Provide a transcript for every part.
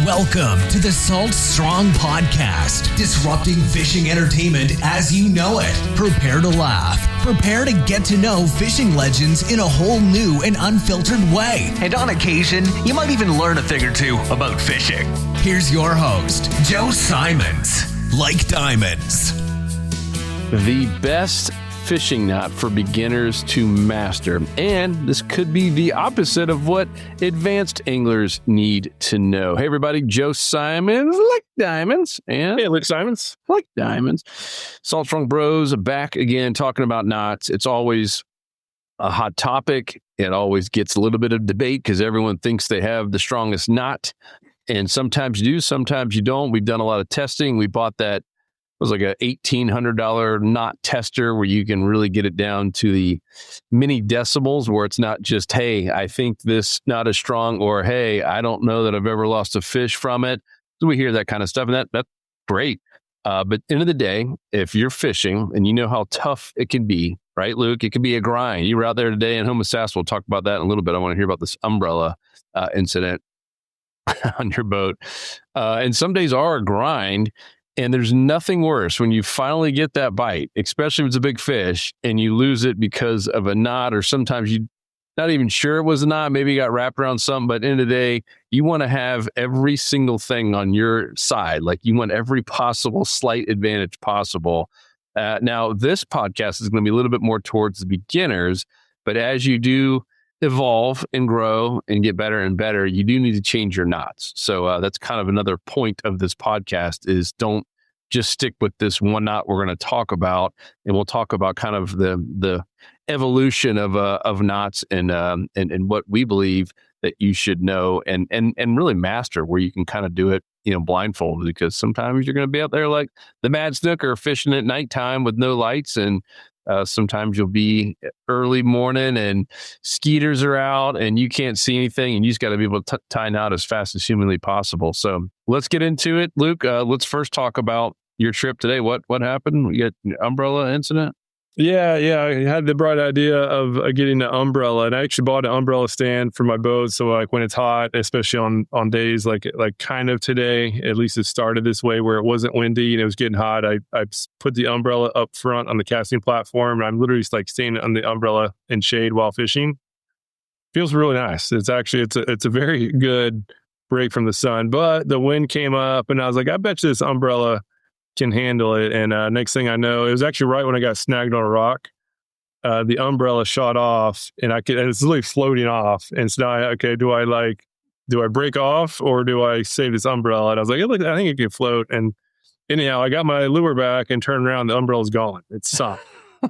Welcome to the Salt Strong Podcast, disrupting fishing entertainment as you know it. Prepare to laugh. Prepare to get to know fishing legends in a whole new and unfiltered way. And on occasion, you might even learn a thing or two about fishing. Here's your host, Joe Simons. Like diamonds. The best fishing knot for beginners to master. And this could be the opposite of what advanced anglers need to know. Hey, everybody, Joe Simons, like diamonds. And hey, Luke Simons, like diamonds. Salt Strong Bros back again talking about knots. It's always a hot topic. It always gets a little bit of debate because everyone thinks they have the strongest knot. And sometimes you do, sometimes you don't. We've done a lot of testing. We bought that. It was like a $1,800 knot tester where you can really get it down to the mini decibels where it's not just, hey, I think this knot is strong, or hey, I don't know that I've ever lost a fish from it. So we hear that kind of stuff, and that's great. But end of the day, if you're fishing and you know how tough it can be, right, Luke? It can be a grind. You were out there today in Homosassa. We'll talk about that in a little bit. I want to hear about this umbrella incident on your boat. And some days are a grind. And there's nothing worse when you finally get that bite, especially if it's a big fish, and you lose it because of a knot, or sometimes you're not even sure it was a knot. Maybe you got wrapped around something, but at the end of the day, you want to have every single thing on your side. Like you want every possible slight advantage possible. Now, this podcast is going to be a little bit more towards the beginners, but as you do evolve and grow and get better and better, you do need to change your knots. So that's kind of another point of this podcast is don't just stick with this one knot we're going to talk about, and we'll talk about kind of the evolution of knots and what we believe that you should know and really master, where you can kind of do it, blindfolded, because sometimes you're going to be out there like the Mad Snooker fishing at nighttime with no lights, and sometimes you'll be early morning and skeeters are out and you can't see anything, and you just got to be able to tie a knot as fast as humanly possible. So let's get into it, Luke. Let's first talk about your trip today. What happened? You got an umbrella incident? Yeah. I had the bright idea of getting an umbrella, and I actually bought an umbrella stand for my boat. So like when it's hot, especially on days like kind of today, at least it started this way where it wasn't windy and it was getting hot. I put the umbrella up front on the casting platform, and I'm literally just like standing on the umbrella in shade while fishing. Feels really nice. It's a very good break from the sun, but the wind came up and I was like, I bet you this umbrella can handle it. And next thing I know, it was actually right when I got snagged on a rock. The umbrella shot off, and it's literally floating off. And so now, do I break off or do I save this umbrella? And I was like, I think it can float. And anyhow, I got my lure back and turned around. The umbrella's gone. It's sunk.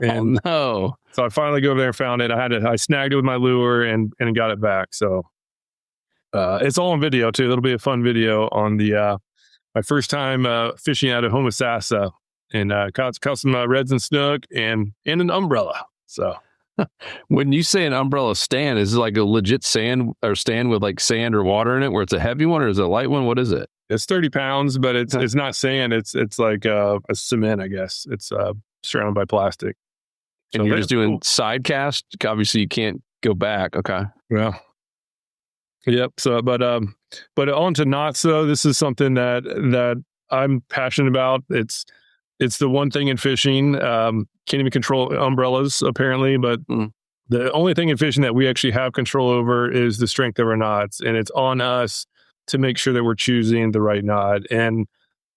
And no. So I finally go over there and found it. I snagged it with my lure and got it back. So it's all on video too. That'll be a fun video on the my first time fishing out of Homosassa, and caught some reds and snook and an umbrella. So when you say an umbrella stand, is it like a legit stand with like sand or water in it, where it's a heavy one, or is it a light one? What is it? It's 30 pounds, but it's not sand. It's like a cement, I guess. It's surrounded by plastic. And you're just doing side cast? Obviously you can't go back. Okay. Well, yep. So, but on to knots though. This is something that I'm passionate about. It's the one thing in fishing. Can't even control umbrellas apparently, but the only thing in fishing that we actually have control over is the strength of our knots, and it's on us to make sure that we're choosing the right knot. And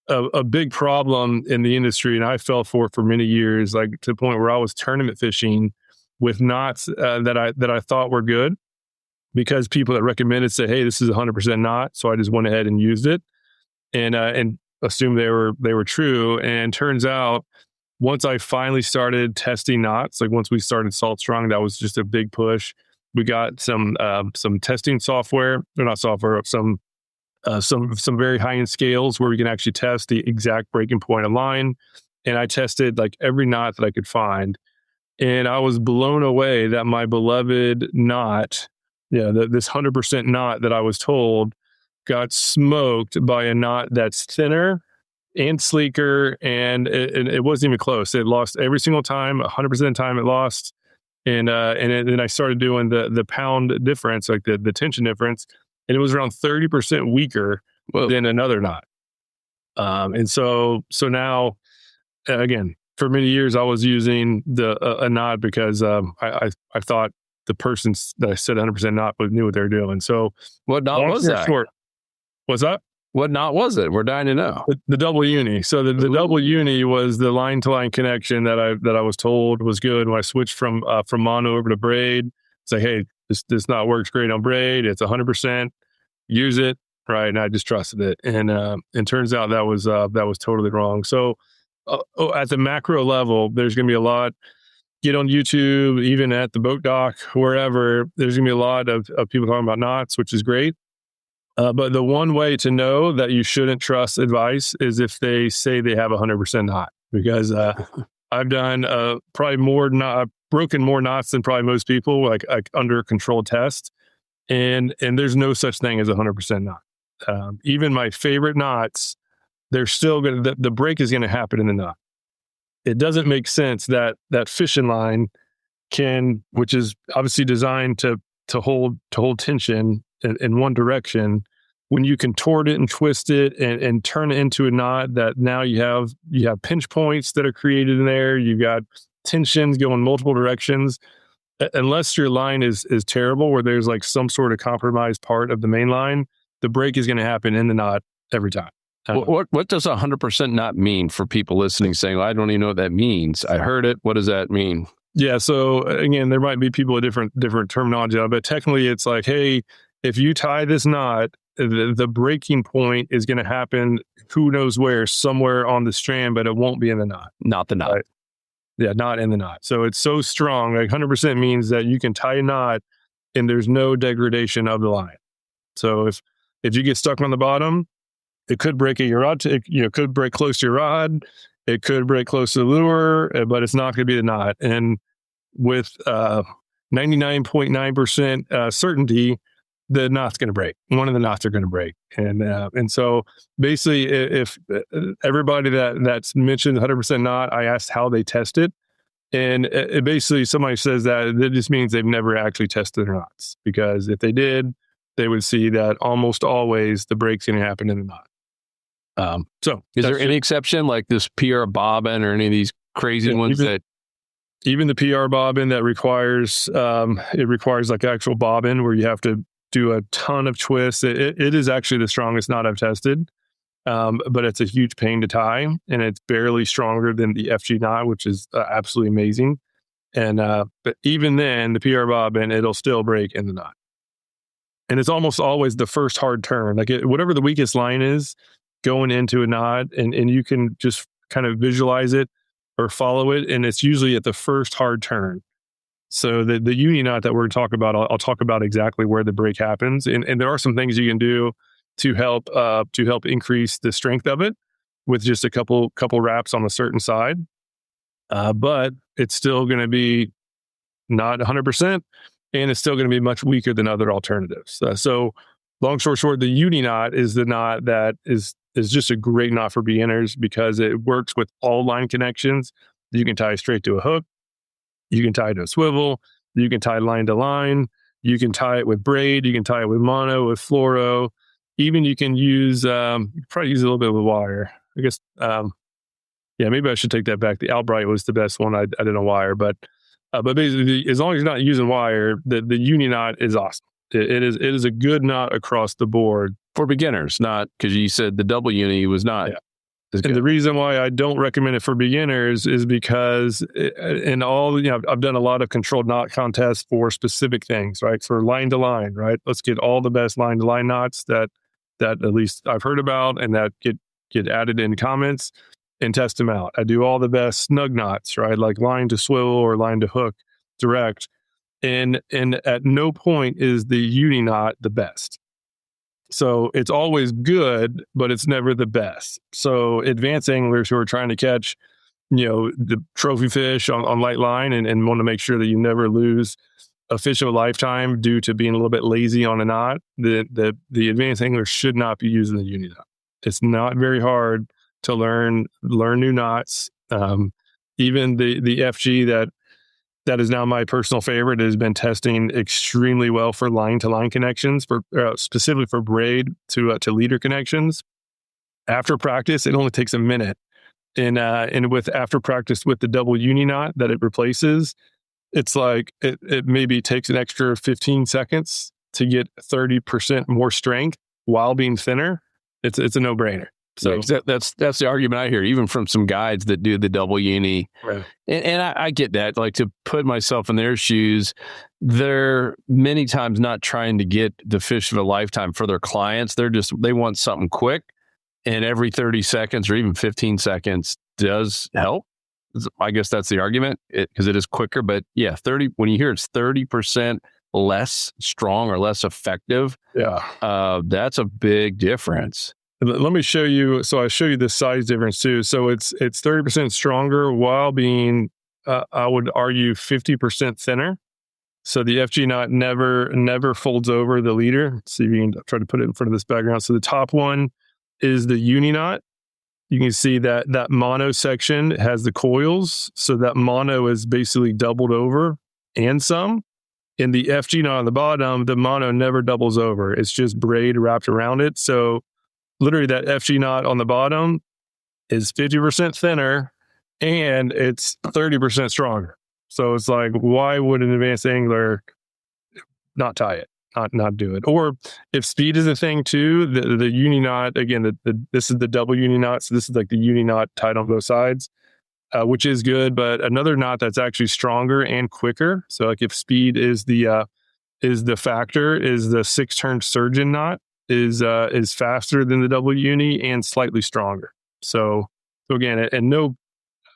a big problem in the industry, and I fell for many years, like to the point where I was tournament fishing with knots that I thought were good, because people that recommended said, hey, this is 100% knot. So I just went ahead and used it and assumed they were true. And turns out once I finally started testing knots, like once we started Salt Strong, that was just a big push. We got some testing software, or not software, some very high-end scales where we can actually test the exact breaking point of line. And I tested like every knot that I could find. And I was blown away that my beloved knot, this 100% knot that I was told, got smoked by a knot that's thinner and sleeker, and it wasn't even close. It lost every single time, 100% of the time it lost. And then I started doing the pound difference, like the tension difference, and it was around 30% weaker Whoa. than another knot. And so now, again, for many years I was using a knot because I thought the person that I said 100% knot knew what they were doing. So what knot was that? Short, what's that? What knot was it? We're dying to know. The double uni. So the double uni was the line to line connection that I was told was good when I switched from mono over to braid. It's like, hey, this knot works great on braid. It's 100%. Use it, right? And I just trusted it, and turns out that was totally wrong. So at the macro level, there's going to be a lot. Get on YouTube, even at the boat dock, wherever. There's going to be a lot of people talking about knots, which is great. But the one way to know that you shouldn't trust advice is if they say they have 100% knot, because I've done broken more knots than probably most people, like under controlled test. And there's no such thing as 100% knot. Even my favorite knots, they're still going to, the break is going to happen in the knot. It doesn't make sense that fishing line which is obviously designed to hold tension in one direction, when you contort it and twist it and turn it into a knot, that now you have pinch points that are created in there. You've got tensions going multiple directions. Unless your line is terrible, where there's like some sort of compromised part of the main line, the break is going to happen in the knot every time. What does 100% knot mean for people listening, saying, well, I don't even know what that means? I heard it. What does that mean? Yeah. So again, there might be people with different terminology, but technically it's like, hey, if you tie this knot, the breaking point is going to happen, who knows where, somewhere on the strand, but it won't be in the knot. Not the knot. Right? Yeah, not in the knot. So it's so strong. Like 100% means that you can tie a knot and there's no degradation of the line. So if you get stuck on the bottom, it could break at your rod. It could break close to your rod. It could break close to the lure, but it's not going to be the knot. And with 99.9% certainty, the knot's going to break. One of the knots are going to break. And so basically, if everybody that's mentioned 100% knot, I asked how they test it. And it basically, somebody says that it just means they've never actually tested their knots, because if they did, they would see that almost always the break's going to happen in the knot. So is there any exception, like this PR bobbin or any of these crazy ones even the PR bobbin that requires like actual bobbin where you have to do a ton of twists. It is actually the strongest knot I've tested, but it's a huge pain to tie, and it's barely stronger than the FG knot, which is absolutely amazing. And but even then, the PR bobbin, it'll still break in the knot, and it's almost always the first hard turn, like whatever the weakest line is going into a knot, and you can just kind of visualize it or follow it, and it's usually at the first hard turn. So the uni knot that we're going to talk about, I'll talk about exactly where the break happens, and there are some things you can do to help increase the strength of it with just a couple wraps on a certain side, but it's still going to be not 100%, and it's still going to be much weaker than other alternatives. So long story short, the uni knot is the knot that is just a great knot for beginners, because it works with all line connections. You can tie straight to a hook. You can tie it to a swivel. You can tie line to line. You can tie it with braid. You can tie it with mono, with fluoro. Even you can use, probably use a little bit with wire. I guess, maybe I should take that back. The Albright was the best one. I did a wire, but basically, as long as you're not using wire, the uni knot is awesome. It is a good knot across the board for beginners, not because you said the double uni was not. Yeah. And the reason why I don't recommend it for beginners is because I've done a lot of controlled knot contests for specific things, right? For line to line, right? Let's get all the best line to line knots that at least I've heard about and that get added in comments, and test them out. I do all the best snug knots, right? Like line to swivel or line to hook direct. And at no point is the uni knot the best. So it's always good, but it's never the best. So advanced anglers who are trying to catch, the trophy fish on light line and want to make sure that you never lose a fish of a lifetime due to being a little bit lazy on a knot, the advanced angler should not be using the uni knot. It's not very hard to learn new knots. Even the FG That is now my personal favorite. It has been testing extremely well for line-to-line connections, for specifically for braid to leader connections. After practice, it only takes a minute. And with after practice with the double uni knot that it replaces, it's like it maybe takes an extra 15 seconds to get 30% more strength while being thinner. It's a no-brainer. So that's the argument I hear, even from some guides that do the double uni. Right. And I get that. Like, to put myself in their shoes, they're many times not trying to get the fish of a lifetime for their clients. They want something quick, and every 30 seconds or even 15 seconds does help. I guess that's the argument, because it is quicker. But yeah, when you hear it's 30% less strong or less effective, that's a big difference. Let me show you. So I show you the size difference too. So it's 30% stronger while being, I would argue, 50% thinner. So the FG knot never folds over the leader. See if you can try to put it in front of this background. So the top one is the uni knot. You can see that mono section has the coils. So that mono is basically doubled over and some. In the FG knot on the bottom, the mono never doubles over. It's just braid wrapped around it. So literally that FG knot on the bottom is 50% thinner and it's 30% stronger. So it's like, why would an advanced angler not tie it, not do it? Or if speed is a thing too, the uni knot, again, this is the double uni knot. So this is like the uni knot tied on both sides, which is good. But another knot that's actually stronger and quicker. So like if speed is the factor, is the 6-turn surgeon knot. Is faster than the double uni and slightly stronger. So again,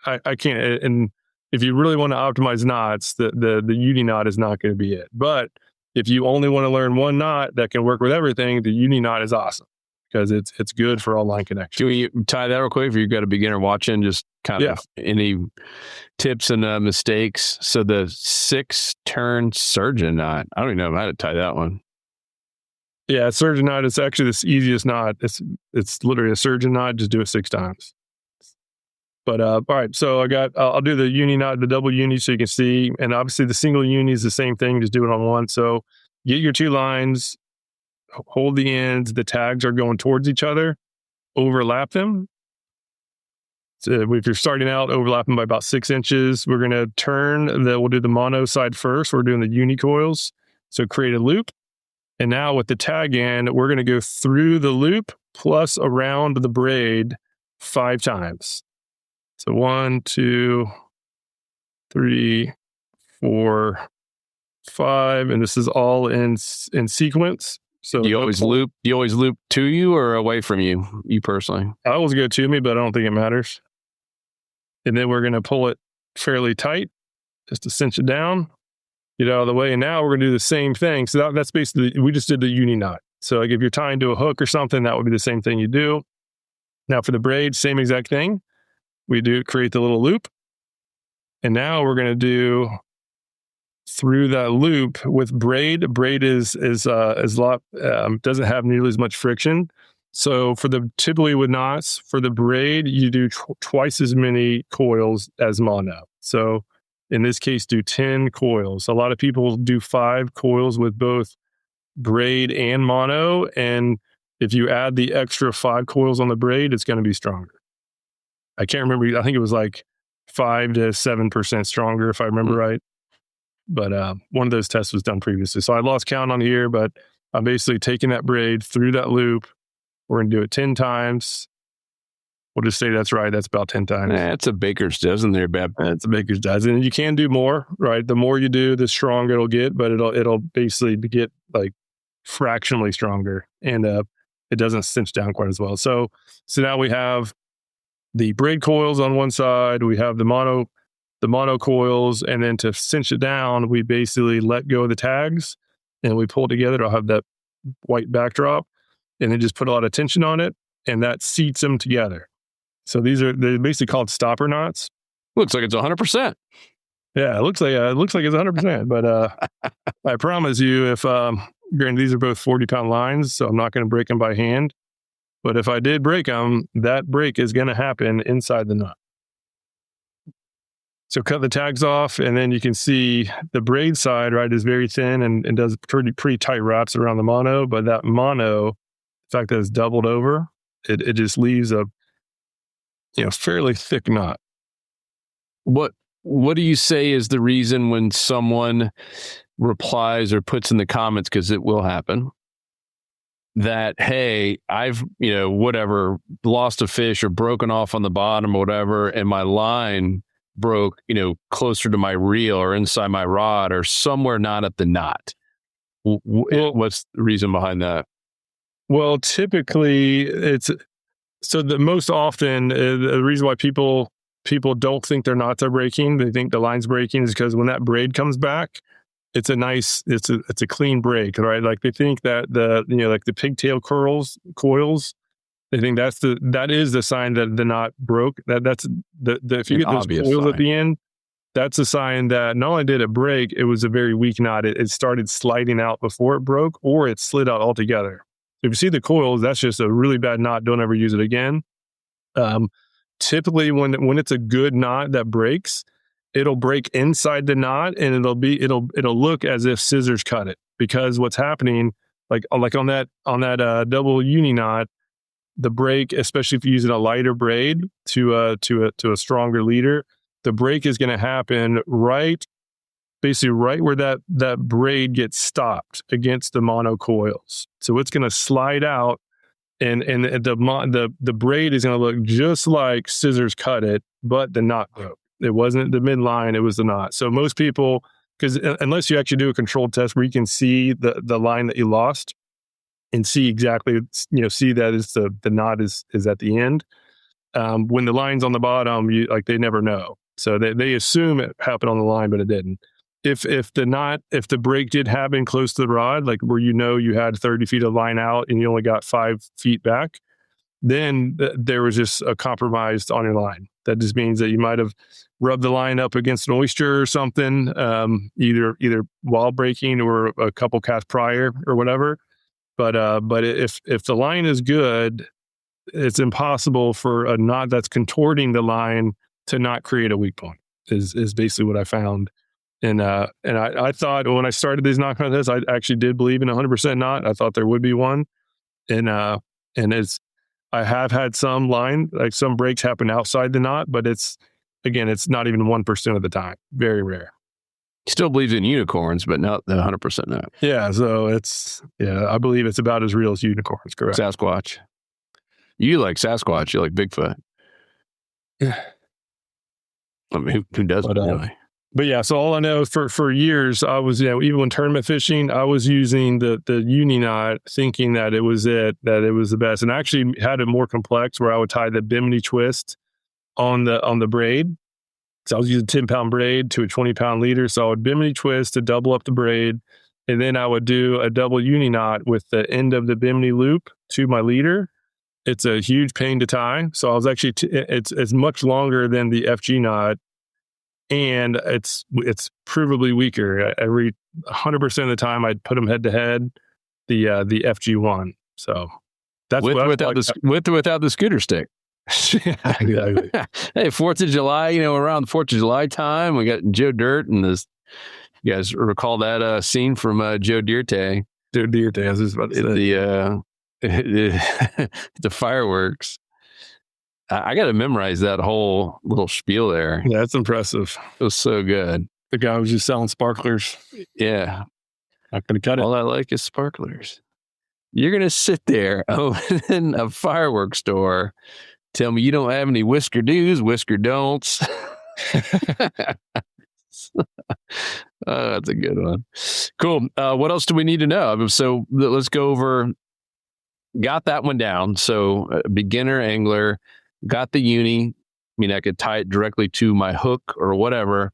I can't. And if you really want to optimize knots, the uni knot is not going to be it. But if you only want to learn one knot that can work with everything, the uni knot is awesome because it's good for all line connections. Can we tie that real quick? If you've got a beginner watching, just kind of any tips and mistakes. So the 6-turn surgeon knot, I don't even know how to tie that one. Yeah, surgeon knot is actually the easiest knot. It's literally a surgeon knot. Just do it 6 times. But all right, so I'll do the uni knot, the double uni, so you can see. And obviously the single uni is the same thing. Just do it on one. So get your 2 lines, hold the ends. The tags are going towards each other. Overlap them. So if you're starting out, overlap them by about 6 inches. We're going to we'll do the mono side first. We're doing the uni coils. So create a loop. And now with the tag end, we're going to go through the loop plus around the braid 5 times. So 1, 2, 3, 4, 5, and this is all in sequence. So do you always loop to you or away from you personally? I always go to me, but I don't think it matters. And then we're going to pull it fairly tight just to cinch it down. Get out of the way. And now we're going to do the same thing. So that's basically, we just did the uni knot. So like if you're tying to a hook or something, that would be the same thing you do. Now for the braid, same exact thing. We create the little loop. And now we're going to do through that loop with braid. Braid is a lot, doesn't have nearly as much friction. So typically with knots, for the braid, you do twice as many coils as mono. So in this case, do 10 coils. A lot of people do 5 coils with both braid and mono. And if you add the extra 5 coils on the braid, it's going to be stronger. I can't remember. I think it was like 5 to 7% stronger, if I remember right. But one of those tests was done previously. So I lost count on here, but I'm basically taking that braid through that loop. We're going to do it 10 times. We'll just say that's right. That's about 10 times. That's a baker's dozen there, Bab. It's a baker's dozen. And you can do more, right? The more you do, the stronger it'll get, but it'll basically get like fractionally stronger, and it doesn't cinch down quite as well. So now we have the braid coils on one side, we have the mono coils, and then to cinch it down, we basically let go of the tags and we pull together. I'll have that white backdrop, and then just put a lot of tension on it, and that seats them together. So they're basically called stopper knots. Looks like it's 100%. Yeah, it looks like it's 100%. But I promise you, if granted, these are both 40-pound lines, so I'm not going to break them by hand. But if I did break them, that break is going to happen inside the knot. So cut the tags off, and then you can see the braid side, right, is very thin and does pretty tight wraps around the mono. But that mono, the fact that it's doubled over, it just leaves a fairly thick knot. What do you say is the reason when someone replies or puts in the comments, because it will happen, that, hey, I've, whatever, lost a fish or broken off on the bottom or whatever, and my line broke, closer to my reel or inside my rod or somewhere not at the knot? What's the reason behind that? Well, typically it's so the most often the reason why people don't think their knots are breaking, they think the line's breaking, is because when that braid comes back, it's a clean break, right? Like they think that like the pigtail coils, they think that is the sign that the knot broke. That's if you get those coils at the end, that's a sign that not only did it break, it was a very weak knot. It started sliding out before it broke, or it slid out altogether. If you see the coils, that's just a really bad knot. Don't ever use it again. Typically, when it's a good knot that breaks, it'll break inside the knot, and it'll look as if scissors cut it, because what's happening, like on that double uni knot, the break, especially if you're using a lighter braid to a stronger leader, the break is going to happen basically right where that braid gets stopped against the mono coils. So it's going to slide out, and the braid is going to look just like scissors cut it, but the knot broke. It wasn't the midline, it was the knot. So most people, because unless you actually do a controlled test where you can see the line that you lost and see exactly, see that it's the knot is at the end. When the line's on the bottom, they never know. So they assume it happened on the line, but it didn't. If the break did happen close to the rod, like where you had 30 feet of line out and you only got 5 feet back, then there was just a compromise on your line. That just means that you might have rubbed the line up against an oyster or something, either while breaking or a couple casts prior or whatever. But if the line is good, it's impossible for a knot that's contorting the line to not create a weak point. Is basically what I found. And I thought when I started these knot contests, I actually did believe in 100% knot. I thought there would be one, and I have had some some breaks happen outside the knot, but it's not even 1% of the time. Very rare. Still believes in unicorns, but not the 100% knot. Yeah, so I believe it's about as real as unicorns. Correct. Sasquatch. You like Sasquatch? You like Bigfoot? Yeah. I mean, who doesn't? Anyway. But yeah, so all I know for years, I was, even when tournament fishing, I was using the uni knot, thinking that it was the best, and I actually had it more complex where I would tie the bimini twist on the braid. So I was using 10-pound braid to a 20-pound leader. So I would bimini twist to double up the braid, and then I would do a double uni knot with the end of the bimini loop to my leader. It's a huge pain to tie. So I was actually it's much longer than the FG knot. And it's provably weaker. Every 100% of the time, I'd put them head to head, the FG1. So that's with or without the scooter stick. Yeah, exactly. Hey, 4th of July, around the 4th of July time, we got Joe Dirt and this. You guys recall that scene from Joe Dirte? Joe Dirte, I was just about to say. The fireworks. I got to memorize that whole little spiel there. Yeah, that's impressive. It was so good. The guy was just selling sparklers. Yeah. Not going to cut it. All I like is sparklers. You're going to sit there in a fireworks store, tell me you don't have any whisker do's, whisker don'ts. That's a good one. Cool. What else do we need to know? So let's go over, got that one down. So beginner angler, got the uni. I could tie it directly to my hook or whatever.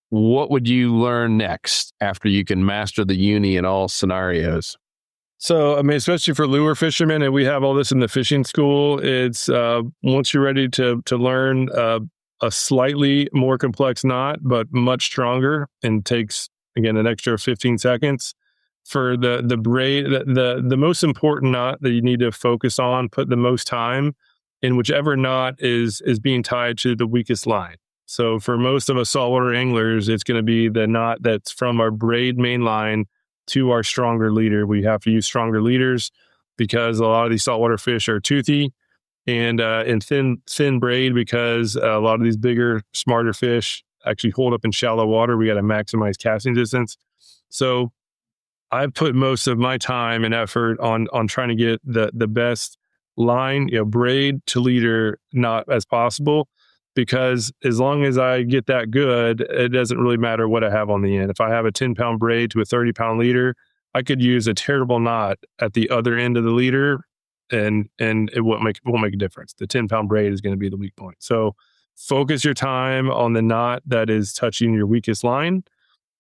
What would you learn next after you can master the uni in all scenarios? So, especially for lure fishermen, and we have all this in the fishing school, it's once you're ready to learn a slightly more complex knot, but much stronger, and takes, again, an extra 15 seconds. For the braid, the most important knot that you need to focus on, put the most time in whichever knot is being tied to the weakest line. So for most of us saltwater anglers, it's going to be the knot that's from our braid main line to our stronger leader. We have to use stronger leaders because a lot of these saltwater fish are toothy and thin braid, because a lot of these bigger, smarter fish actually hold up in shallow water. We got to maximize casting distance. So I've put most of my time and effort on trying to get the best line, braid to leader knot as possible, because as long as I get that good, it doesn't really matter what I have on the end. If I have a 10-pound braid to a 30-pound leader, I could use a terrible knot at the other end of the leader, and it won't make a difference. The 10-pound braid is going to be the weak point. So focus your time on the knot that is touching your weakest line.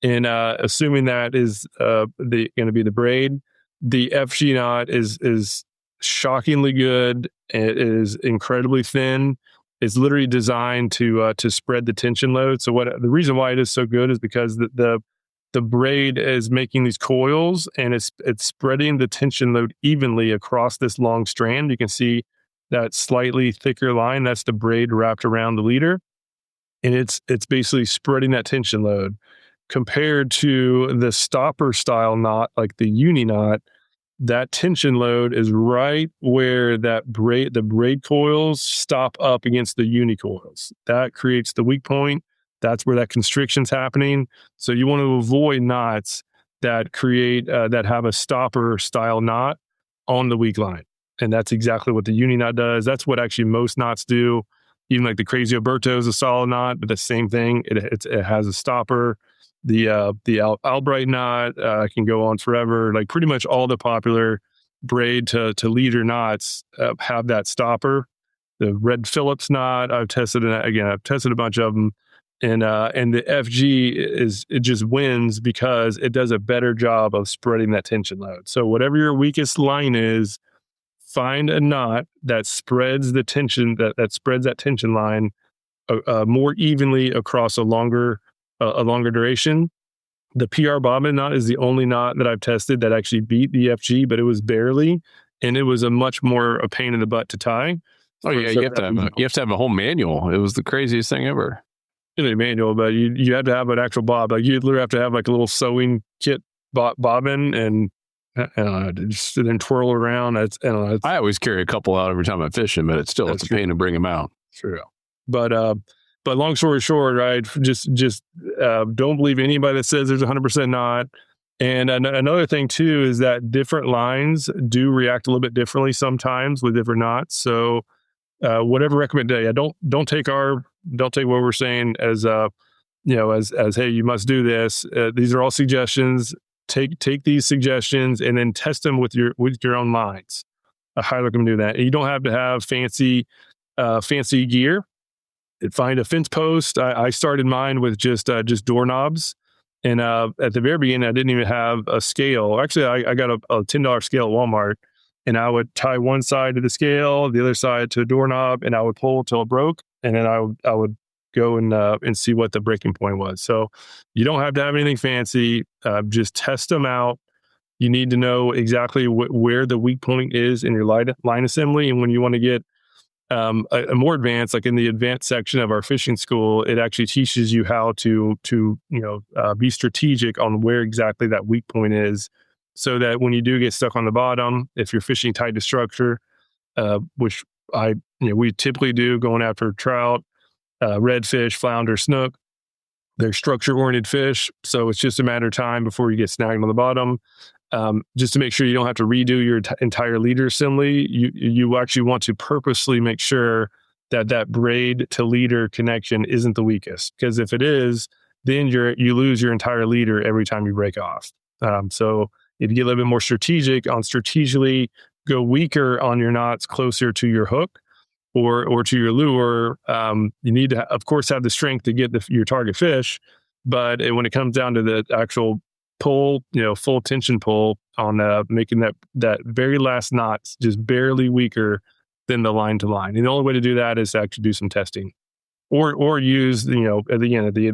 And assuming that is going to be the braid, the FG knot is shockingly good. It is incredibly thin. It's literally designed to spread the tension load. So the reason why it is so good is because the braid is making these coils, and it's spreading the tension load evenly across this long strand. You can see that slightly thicker line. That's the braid wrapped around the leader, and it's basically spreading that tension load. Compared to the stopper style knot, like the uni knot, that tension load is right where the braid coils stop up against the uni coils. That creates the weak point. That's where that constriction's happening. So you want to avoid knots that create that have a stopper style knot on the weak line. And that's exactly what the uni knot does. That's what actually most knots do. Even like the Crazy Alberto is a solid knot, but the same thing. It has a stopper. The Albright knot can go on forever. Like pretty much all the popular braid to leader knots have that stopper. The Red Phillips knot, I've tested a bunch of them, and the FG it just wins because it does a better job of spreading that tension load. So whatever your weakest line is, find a knot that spreads the tension that spreads that tension line more evenly across a longer duration. The PR bobbin knot is the only knot that I've tested that actually beat the FG, but it was barely, and it was a much more a pain in the butt to tie. Oh yeah, you have to have a whole manual. It was the craziest thing ever. A manual, but you had to have an actual bob. Like you literally have to have like a little sewing kit bobbin, and just then twirl around. I always carry a couple out every time I'm fishing, but it's a pain to bring them out. True, but long story short, right? Just don't believe anybody that says there's 100% knot. And another thing too is that different lines do react a little bit differently sometimes with different knots. So whatever recommendation, don't take what we're saying as as hey, you must do this. These are all suggestions. Take these suggestions and then test them with your own lines. I highly recommend do that. And you don't have to have fancy gear. Find a fence post. I started mine with just doorknobs, and at the very beginning, I didn't even have a scale. Actually, I got a $10 scale at Walmart, and I would tie one side to the scale, the other side to a doorknob, and I would pull till it broke, and then I would go and see what the breaking point was. So you don't have to have anything fancy. Just test them out. You need to know exactly where the weak point is in your line assembly, and when you want to get a more advanced, like in the advanced section of our fishing school, it actually teaches you how to be strategic on where exactly that weak point is, so that when you do get stuck on the bottom, if you're fishing tight to structure, which we typically do going after trout, redfish, flounder, snook, they're structure-oriented fish, so it's just a matter of time before you get snagged on the bottom. Just to make sure you don't have to redo your entire leader assembly, you actually want to purposely make sure that braid to leader connection isn't the weakest, because if it is, then you lose your entire leader every time you break off. So if you get a little bit more strategically go weaker on your knots closer to your hook or to your lure, you need to, of course, have the strength to get your target fish. But when it comes down to the actual pull, full tension pull on making that very last knot just barely weaker than the line to line. And the only way to do that is to actually do some testing, or use at the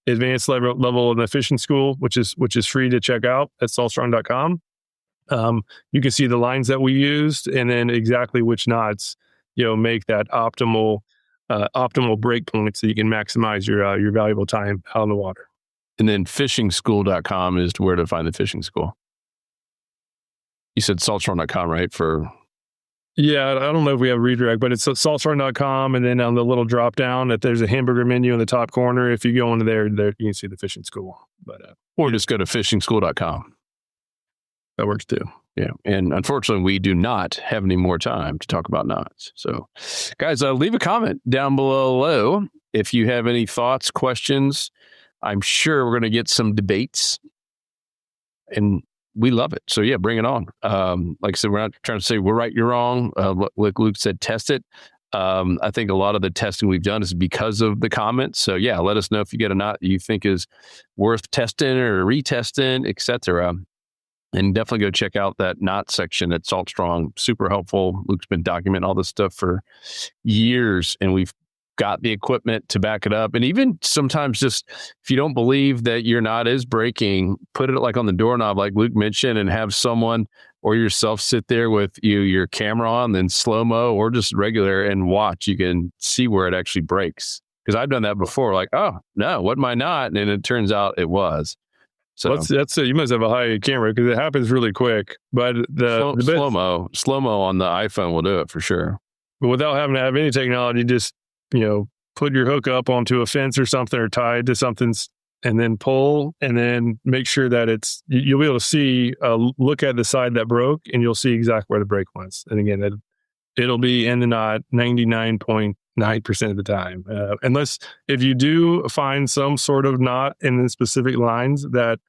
advanced level in the fishing school, which is free to check out at saltstrong.com. You can see the lines that we used, and then exactly which knots make that optimal optimal break points so you can maximize your valuable time out on the water. And then fishingschool.com is where to find the fishing school. You said saltstrong.com, right? Yeah, I don't know if we have a redirect, but it's saltstrong.com, and then on the little drop down, that there's a hamburger menu in the top corner. If you go into there you can see the fishing school. But or just go to fishingschool.com. That works too. Yeah, and unfortunately, we do not have any more time to talk about knots. So, guys, leave a comment down below if you have any thoughts, questions. I'm sure we're going to get some debates, and we love it. So yeah, bring it on. Like I said, we're not trying to say we're right, you're wrong. Like Luke said, test it. I think a lot of the testing we've done is because of the comments. So yeah, let us know if you get a knot you think is worth testing or retesting, etc. And definitely go check out that knot section at Salt Strong. Super helpful. Luke's been documenting all this stuff for years, and we've got the equipment to back it up. And even sometimes just if you don't believe that your knot is breaking, put it like on the doorknob, like Luke mentioned, and have someone or yourself sit there with your camera on, then slow-mo or just regular, and watch. You can see where it actually breaks. Because I've done that before, like, oh, no, what my knot? And it turns out it was. So that's you must have a high camera because it happens really quick. But the slow-mo on the iPhone will do it for sure. But without having to have any technology, just put your hook up onto a fence or something, or tied to something, and then pull, and then make sure that you'll be able to see, look at the side that broke, and you'll see exactly where the break was. And again, it'll be in the knot 99.9% of the time. Unless if you do find some sort of knot in the specific lines that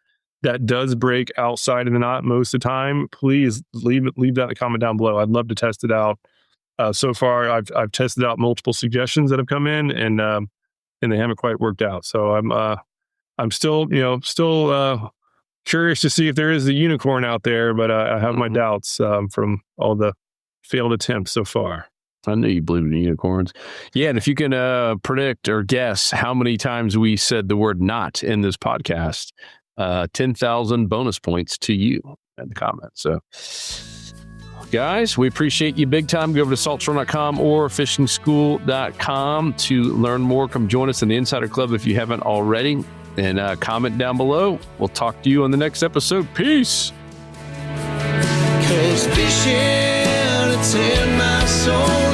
does break outside of the knot most of the time, please leave that in the comment down below. I'd love to test it out. So far, I've tested out multiple suggestions that have come in, and they haven't quite worked out. So I'm still curious to see if there is a unicorn out there, but I have my doubts from all the failed attempts so far. I knew you believed in unicorns. Yeah, and if you can predict or guess how many times we said the word "not" in this podcast, 10,000 bonus points to you in the comments. So. Guys, we appreciate you big time. Go over to saltstrong.com or fishingschool.com to learn more. Come join us in the Insider Club if you haven't already. And comment down below. We'll talk to you on the next episode. Peace. 'Cause fishing, it's in my soul.